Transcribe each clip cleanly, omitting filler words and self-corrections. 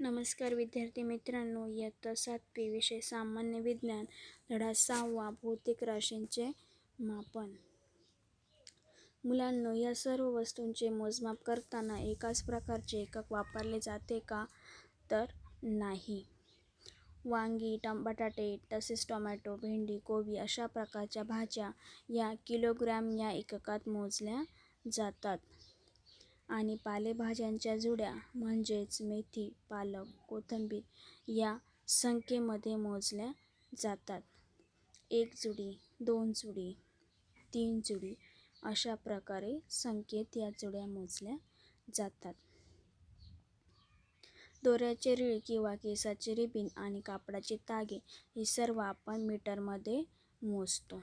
नमस्कार विद्यार्थी मित्रांनो, इयत्ता 7वी विषय सामान्य विज्ञान धडा 6वा भौतिक राशींचे मापन. मुलांनो, या सर्व वस्तूंचे मोजमाप करताना एकाच प्रकारचे एकक वापरले जाते का? तर नाही. वांगी, बटाटे तसेच टोमॅटो, भेंडी, कोबी अशा प्रकारच्या भाज्या या किलोग्रॅम या एककात मोजल्या जातात आणि पालेभाज्यांच्या जुड्या म्हणजेच मेथी, पालक, कोथिंबीर या संख्येमध्ये मोजल्या जातात. 1 जुडी, 2 जुडी, 3 जुडी अशा प्रकारे संख्येत या जुड्या मोजल्या जातात. दोऱ्याचे रीळ किंवा केसाचे रिबीन आणि कापडाचे तागे हे सर्व आपण मीटरमध्ये मोजतो.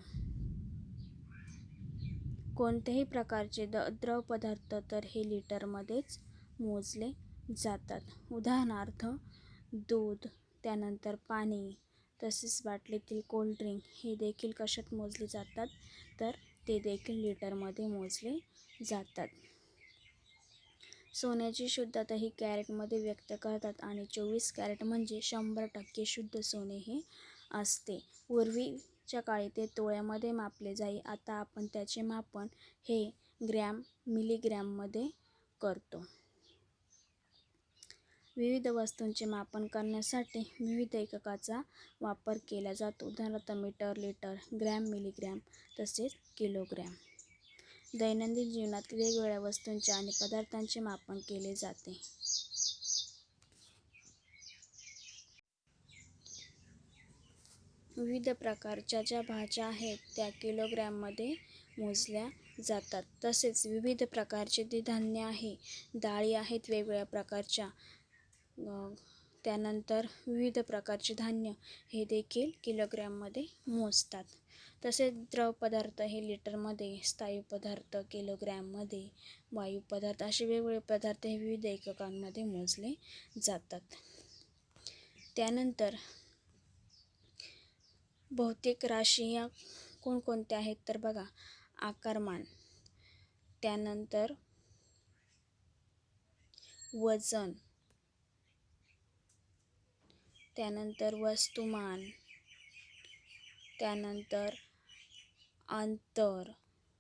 कोणत्याही प्रकारचे द्रव पदार्थ तर हे लिटरमध्येच मोजले जातात. उदाहरणार्थ दूध, त्यानंतर पाणी, तसेच बाटलीतील कोल्ड्रिंक हे देखील कशात मोजले जातात? तर ते देखील लिटरमध्ये मोजले जातात. सोन्याची शुद्धता ही कॅरेटमध्ये व्यक्त करतात आणि 24 कॅरेट म्हणजे 100% शुद्ध सोने हे असते. पूर्वीच्या काळी ते तोळ्यामध्ये मापले जाई. आता आपण त्याचे मापन हे ग्रॅम, मिलीग्रॅममध्ये करतो. विविध वस्तूंचे मापन करण्यासाठी विविध एककाचा वापर केला जातो. उदाहरणार्थ मीटर, लिटर, ग्रॅम, मिलीग्रॅम तसेच किलोग्रॅम. दैनंदिन जीवनात वेगवेगळ्या वस्तूंचे आणि पदार्थांचे मापन केले जाते. विविध प्रकारच्या ज्या भाज्या आहेत त्या किलोग्रॅममध्ये मोजल्या जातात. तसेच विविध प्रकारचे जे धान्य आहे, डाळी आहेत वेगवेगळ्या प्रकारच्या, त्यानंतर विविध प्रकारचे धान्य हे देखील किलोग्रॅममध्ये मोजतात. तसेच द्रव पदार्थ हे लिटरमध्ये, स्थायू पदार्थ किलोग्रॅममध्ये, वायू पदार्थ असे वेगवेगळे पदार्थ हे विविध एककांमध्ये मोजले जातात. त्यानंतर भौतिक राशी या कोणकोणत्या आहेत तर बघा, आकारमान, त्यानंतर वजन, त्यानंतर वस्तुमान, त्यानंतर अंतर,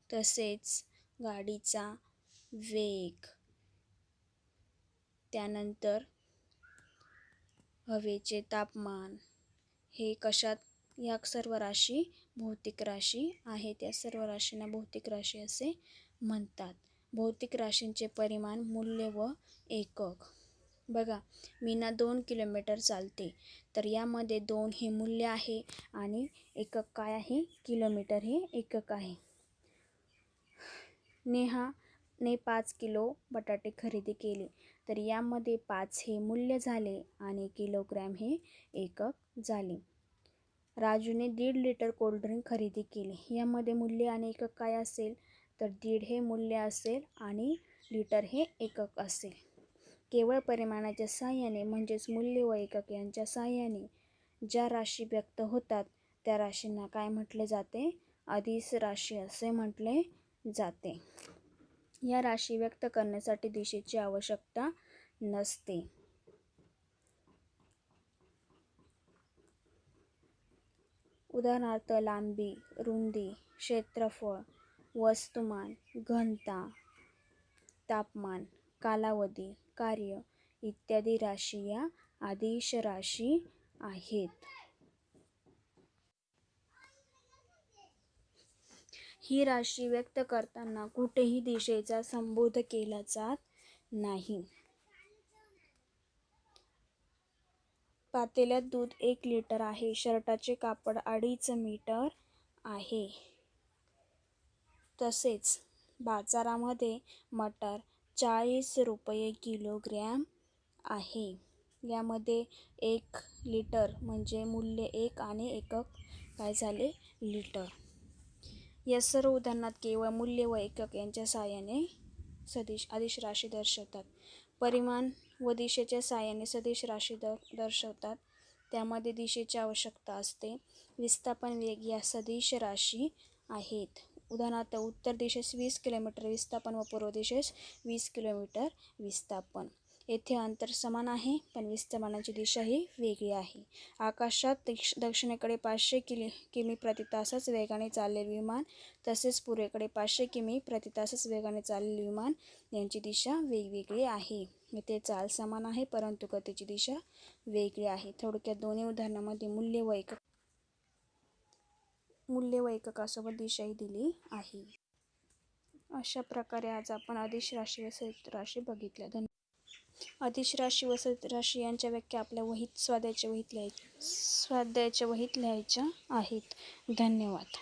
तसेच गाडीचा वेग, त्यानंतर हवेचे तापमान हे कशात, या सर्व राशी भौतिक राशी आहेत. या सर्व राशींना भौतिक राशी असे म्हणतात. भौतिक राशींचे परिमाण, मूल्य व एकक. बघा, मीना 2 किलोमीटर चालते, तर यामध्ये 2 हे मूल्य आहे आणि एकक काय आहे? किलोमीटर हे एकक आहे. नेहाने 5 किलो बटाटे खरेदी केले, तर यामध्ये 5 हे मूल्य झाले आणि किलोग्रॅम हे एकक झाले. राजूने 1.5 लिटर कोल्ड्रिंक खरेदी केले, यामध्ये मूल्य आणि एकक काय असेल? तर 1.5 हे मूल्य असेल आणि लिटर हे एकक असेल. केवळ परिमाणाच्या साहाय्याने म्हणजेच मूल्य व एकक यांच्या साहाय्याने ज्या राशी व्यक्त होतात त्या राशींना काय म्हटले जाते? अदिश राशी असे म्हटले जाते. या राशी व्यक्त करण्यासाठी दिशेची आवश्यकता नसते. उदाहरणार्थ लांबी, रुंदी, क्षेत्रफळ, वस्तुमान, घनता, तापमान, कालावधी, कार्य इत्यादी राशी या अदिश राशी आहेत. ही राशी व्यक्त करताना कुठेही दिशेचा संबोध केला जात नाही. पातेल्यात दूध 1 लिटर आहे. शर्टाचे कापड 2.5 मीटर आहे. तसेच बाजारामध्ये मटार 40 रुपये किलोग्रॅम आहे. यामध्ये 1 लिटर म्हणजे मूल्य 1 आणि एकक काय झाले? लिटर. या सर्व उदाहरणात केवळ मूल्य व एकक यांच्या साहाय्याने अदिश राशी दर्शवतात. परिमाण व दिशेच्या साहाय्याने सदिश राशी दर्शवतात. त्यामध्ये दिशेची आवश्यकता असते. विस्थापन, वेग या सदिश राशी आहेत. उदाहरणार्थ उत्तर दिशेस 20 किलोमीटर विस्थापन व पूर्व दिशेस 20 किलोमीटर विस्थापन. येथे अंतर समान आहे पण विस्तरणाची दिशा ही वेगळी आहे. आकाशात दक्षिणेकडे 500 किमी प्रति तासाच वेगाने चाललेले विमान तसेच पूर्वेकडे 500 किमी प्रति तासाच वेगाने चाललेले विमान यांची दिशा वेगवेगळी आहे. येथे चाल समान आहे परंतु गतीची दिशा वेगळी आहे. थोडक्यात दोन्ही उदाहरणामध्ये मूल्य व एककासोबत दिशाही दिली आहे. अशा प्रकारे आज आपण अधिश राशी व संयुक्त राशी बघितल्या. अधिश राशी व संयुक्त राशी यांच्या व्याख्या आपल्या स्वाध्यायाच्या वहीत लिहायच्या आहेत. धन्यवाद.